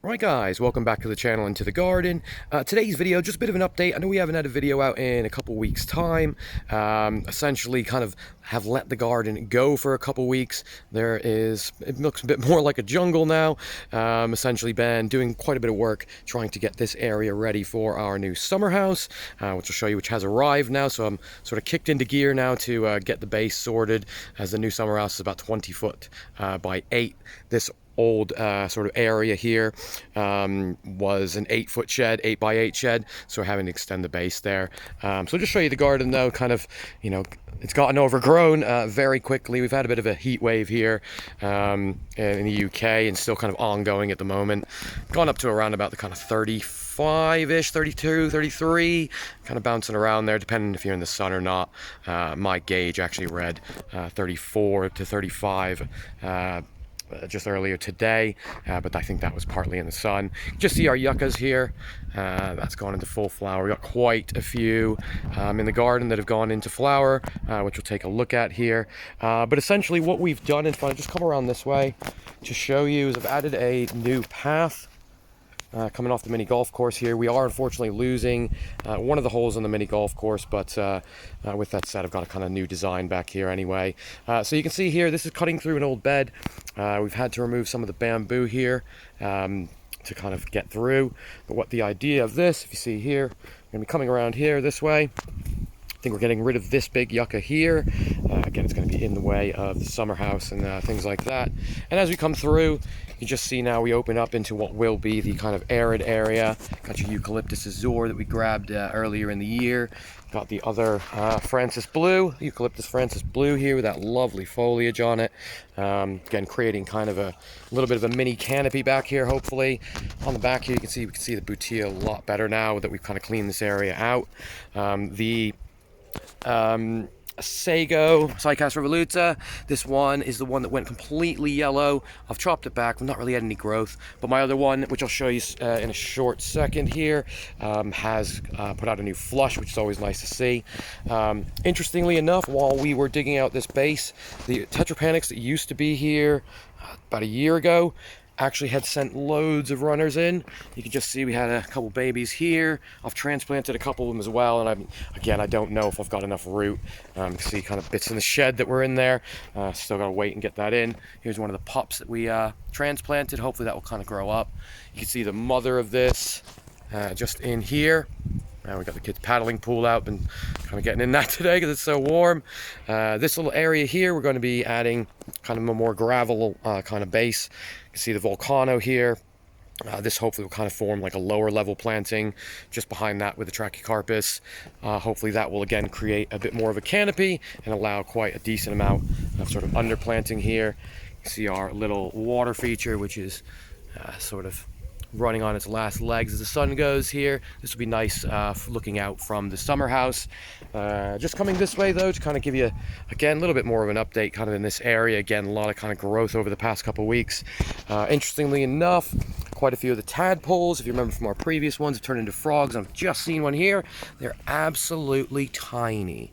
Alright guys, welcome back to the channel and to the garden. Today's video, just a bit of an update. I know we haven't had a video out in a couple weeks time. Essentially kind of have let the garden go for a couple weeks. It looks a bit more like a jungle now. Essentially been doing quite a bit of work trying to get this area ready for our new summer house, which I'll show you, which has arrived now. So I'm sort of kicked into gear now to get the base sorted, as the new summer house is about 20 foot by 8. This old sort of area here was an 8-foot shed, 8x8 shed, so we're having to extend the base there. So I'll just show you the garden though. Kind of, you know, it's gotten overgrown very quickly. We've had a bit of a heat wave here in the UK, and still kind of ongoing at the moment. Gone up to around about the kind of 35-ish, 32, 33, kind of bouncing around there, depending if you're in the sun or not. My gauge actually read 34 to 35 just earlier today, but I think that was partly in the sun. Just see our yuccas here. That's gone into full flower. We got quite a few in the garden that have gone into flower, which we'll take a look at here. But essentially what we've done, if I just come around this way to show you, is I've added a new path coming off the mini golf course here. We are unfortunately losing one of the holes on the mini golf course, but with that said, I've got a kind of new design back here anyway. So you can see here, this is cutting through an old bed. We've had to remove some of the bamboo here to kind of get through. But what the idea of this, if you see here, I'm going to be coming around here this way. I think we're getting rid of this big yucca here. Again, it's going to be in the way of the summer house and things like that. And as we come through, you just see now we open up into what will be the kind of arid area. Got your eucalyptus azure that we grabbed earlier in the year. Got the other Francis blue, eucalyptus Francis blue here with that lovely foliage on it. Again, creating kind of a little bit of a mini canopy back here, hopefully. On the back here, we can see the butea a lot better now that we've kind of cleaned this area out. Sago, Cycas revoluta. This one is the one that went completely yellow. I've chopped it back. We've not really had any growth. But my other one, which I'll show you in a short second here, has put out a new flush, which is always nice to see. Interestingly enough, while we were digging out this base, the tetrapanics that used to be here about a year ago actually had sent loads of runners in. You can just see we had a couple babies here. I've transplanted a couple of them as well, and I don't know if I've got enough root. You can see kind of bits in the shed that were in there. Still gotta wait and get that in. Here's one of the pups that we transplanted. Hopefully that will kind of grow up. You can see the mother of this just in here. We got the kids paddling pool out, and kind of getting in that today because it's so warm. This little area here, we're going to be adding kind of a more gravel kind of base. You can see the volcano here. This hopefully will kind of form like a lower level planting just behind that with the trachycarpus. Hopefully that will again create a bit more of a canopy and allow quite a decent amount of sort of underplanting here. You can see our little water feature, which is sort of running on its last legs as the sun goes here. This will be nice looking out from the summer house. Just coming this way though to kind of give you again a little bit more of an update kind of in this area. Again, a lot of kind of growth over the past couple of weeks. Interestingly enough, quite a few of the tadpoles, if you remember from our previous ones, have turned into frogs. I've just seen one here. They're absolutely tiny,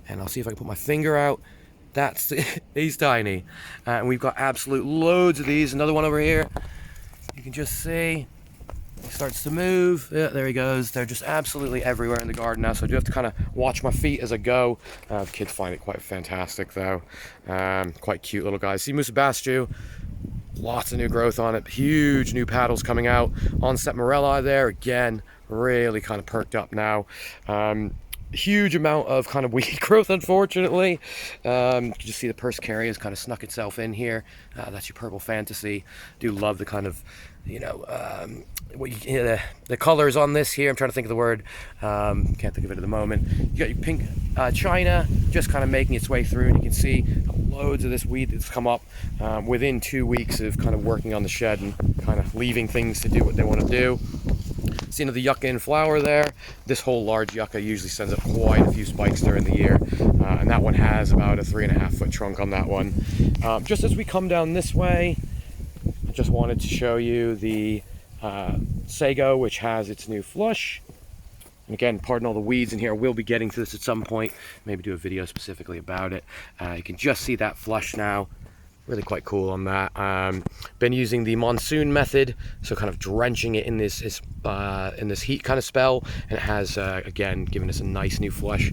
and I'll see if I can put my finger out. He's tiny, and we've got absolute loads of these. Another one over here. You can just see he starts to move. Yeah, there he goes. They're just absolutely everywhere in the garden now, so I do have to kind of watch my feet as I go. The kids find it quite fantastic though. Quite cute little guys. See Musabastu, lots of new growth on it. Huge new paddles coming out. Onset Morelli there, again, really kind of perked up now. Huge amount of kind of weed growth, unfortunately. You can just see the Persicaria has kind of snuck itself in here. That's your purple fantasy. Do love the kind of, you know, the colors on this here. I'm trying to think of the word. Can't think of it at the moment. You got your pink China just kind of making its way through, and you can see loads of this weed that's come up within 2 weeks of kind of working on the shed and kind of leaving things to do what they want to do. See another yucca in flower there. This whole large yucca usually sends up quite a few spikes during the year, and that one has about a 3.5-foot trunk on that one. Just as we come down this way, I just wanted to show you the sago, which has its new flush. And again, pardon all the weeds in here. We'll be getting to this at some point, maybe do a video specifically about it. You can just see that flush now. Really quite cool on that. Been using the monsoon method, so kind of drenching it in this heat kind of spell, and it has again given us a nice new flush,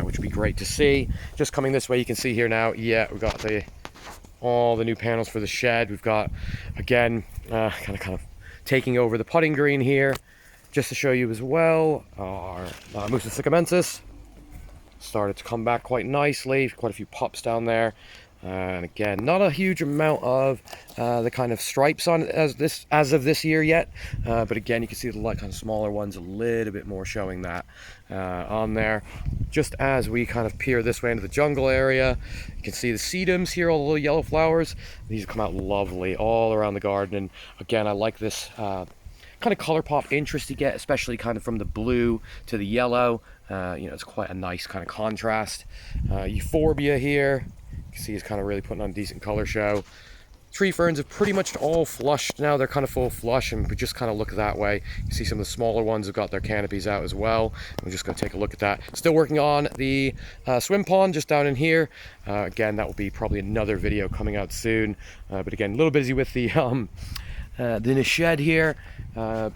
which would be great to see. Just coming this way, you can see here now, yeah, we've got all the new panels for the shed. We've got, again, kind of taking over the putting green here, just to show you as well. Our Musa sycamensis started to come back quite nicely. Quite a few pups down there. And again, not a huge amount of the kind of stripes on it as of this year yet, but again, you can see the kind of smaller ones a little bit more showing that on there. Just as we kind of peer this way into the jungle area, you can see the sedums here, all the little yellow flowers. These come out lovely all around the garden, and again, I like this kind of color pop interest you get, especially kind of from the blue to the yellow. You know, it's quite a nice kind of contrast. Euphorbia here, you can see it's kind of really putting on a decent color show. Tree ferns have pretty much all flushed now. They're kind of full flush, and we just kind of look that way. You see some of the smaller ones have got their canopies out as well. We're just going to take a look at that. Still working on the swim pond just down in here. Again, that will be probably another video coming out soon. But again, a little busy with the shed here. You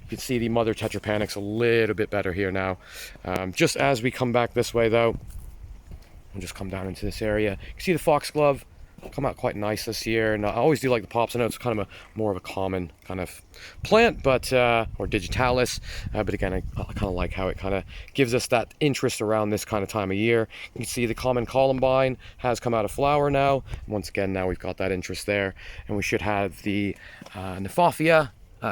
can see the mother tetrapanics a little bit better here now. Just as we come back this way though, we'll just come down into this area. You can see the foxglove come out quite nice this year, and I always do like the pops. I know it's kind of more of a common kind of plant, but or digitalis, but again, I kind of like how it kind of gives us that interest around this kind of time of year. You can see the common columbine has come out of flower now. Once again, now we've got that interest there, and we should have the Nephofia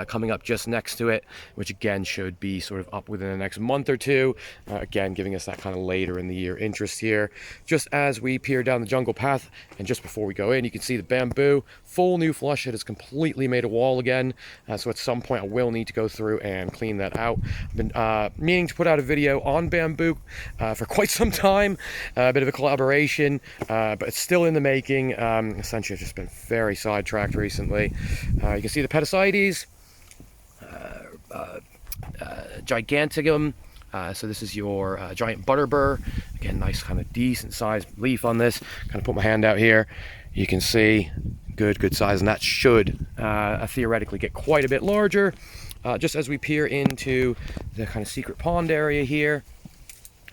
coming up just next to it, which again should be sort of up within the next month or two, again giving us that kind of later in the year interest here. Just as we peer down the jungle path, and just before we go in, you can see the bamboo, full new flush. It has completely made a wall again, so at some point I will need to go through and clean that out. I've been meaning to put out a video on bamboo for quite some time, a bit of a collaboration, but it's still in the making. Essentially I've just been very sidetracked recently. You can see the Petasites, Gigantium. So this is your giant butterbur. Again, nice kind of decent sized leaf on this. Kind of put my hand out here. You can see good size, and that should theoretically get quite a bit larger. Just as we peer into the kind of secret pond area here.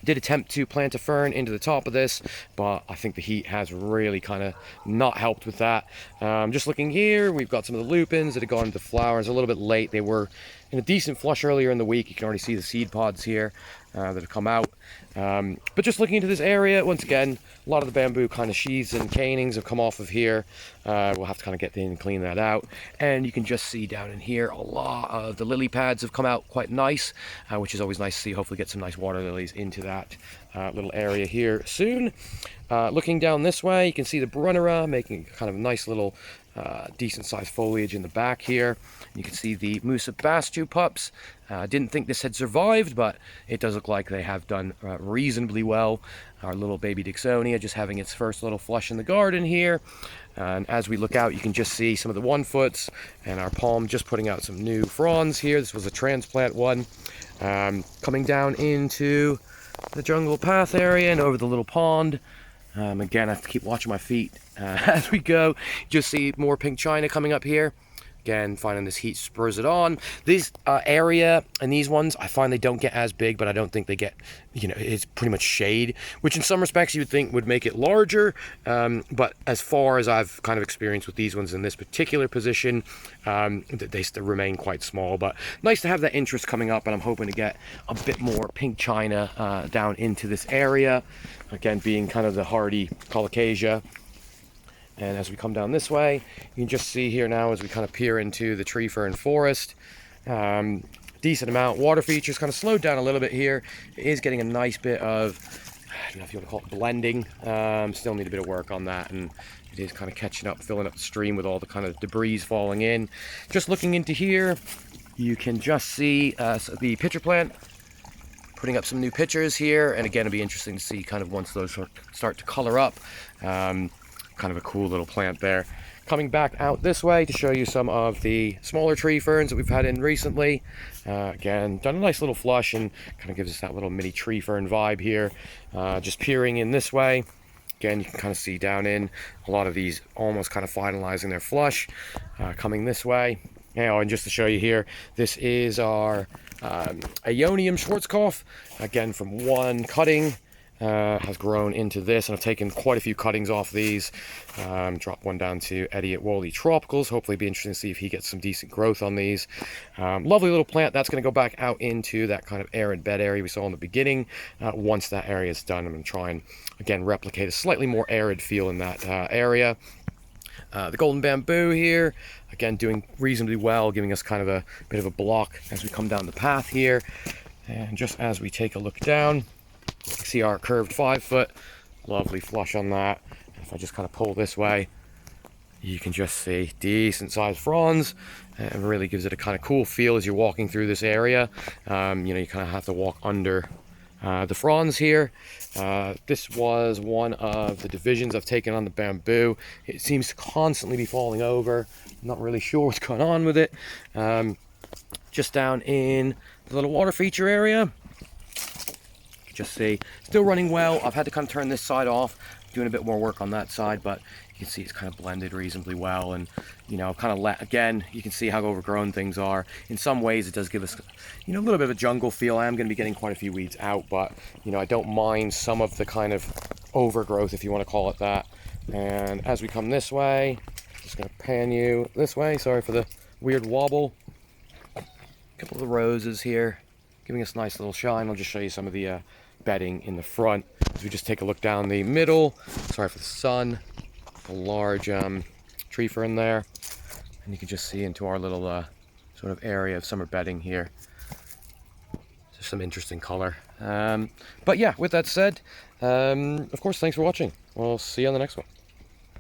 Did attempt to plant a fern into the top of this, but I think the heat has really kind of not helped with that. Just looking here, we've got some of the lupins that have gone into flowers a little bit late. They were in a decent flush earlier in the week. You can already see the seed pods here that have come out. But just looking into this area, once again, a lot of the bamboo kind of sheaths and canings have come off of here. We'll have to kind of get in and clean that out. And you can just see down in here, a lot of the lily pads have come out quite nice, which is always nice to see. Hopefully get some nice water lilies into that little area here soon. Looking down this way, you can see the Brunera making kind of a nice little decent sized foliage in the back here. You can see the Musa bastu pups. Didn't think this had survived, but it does look like they have done reasonably well. Our little baby Dixonia just having its first little flush in the garden here. And as we look out, you can just see some of the 1-foots, and our palm just putting out some new fronds here. This was a transplant one. Coming down into the jungle path area and over the little pond. Again, I have to keep watching my feet as we go. Just see more pink china coming up here. Again, finding this heat spurs it on. This area and these ones, I find they don't get as big, but I don't think they get, you know, it's pretty much shade, which in some respects you would think would make it larger. But as far as I've kind of experienced with these ones in this particular position, they still remain quite small. But nice to have that interest coming up, and I'm hoping to get a bit more pink china down into this area. Again, being kind of the hardy colocasia. And as we come down this way, you can just see here now as we kind of peer into the tree fern forest, decent amount. Water features kind of slowed down a little bit here. It is getting a nice bit of, I don't know if you want to call it blending. Still need a bit of work on that, and it is kind of catching up, filling up the stream with all the kind of debris falling in. Just looking into here, you can just see the pitcher plant putting up some new pitchers here, and again, it'll be interesting to see kind of once those start to color up. Kind of a cool little plant there. Coming back out this way to show you some of the smaller tree ferns that we've had in recently. Again, done a nice little flush and kind of gives us that little mini tree fern vibe here. Just peering in this way. Again, you can kind of see down in a lot of these almost kind of finalizing their flush, coming this way. And just to show you here, this is our Ionium Schwarzkopf, again from one cutting. Has grown into this, and I've taken quite a few cuttings off these. Dropped one down to Eddie at Wally Tropicals. Hopefully be interesting to see if he gets some decent growth on these. Lovely little plant. That's going to go back out into that kind of arid bed area we saw in the beginning. Once that area is done, I'm going to try and again replicate a slightly more arid feel in that area. The golden bamboo here, again doing reasonably well, giving us kind of a bit of a block as we come down the path here. And just as we take a look down, see our curved 5-foot, lovely flush on that. If I just kind of pull this way, you can just see decent sized fronds. It really gives it a kind of cool feel as you're walking through this area. You know, you kind of have to walk under the fronds here. This was one of the divisions I've taken on the bamboo. It seems to constantly be falling over. I'm not really sure what's going on with it. Just down in the little water feature area, just see still running well. I've had to kind of turn this side off, doing a bit more work on that side, but you can see it's kind of blended reasonably well. And you know, kind of again, you can see how overgrown things are. In some ways it does give us, you know, a little bit of a jungle feel. I am going to be getting quite a few weeds out, but you know, I don't mind some of the kind of overgrowth, if you want to call it that. And as we come this way, just going to pan you this way, sorry for the weird wobble. A couple of the roses here giving us a nice little shine. I'll just show you some of the bedding in the front as we just take a look down the middle. Sorry for the sun. A large tree fern there, and you can just see into our little sort of area of summer bedding here. Just some interesting color. But yeah, with that said, of course, thanks for watching. We'll see you on the next one.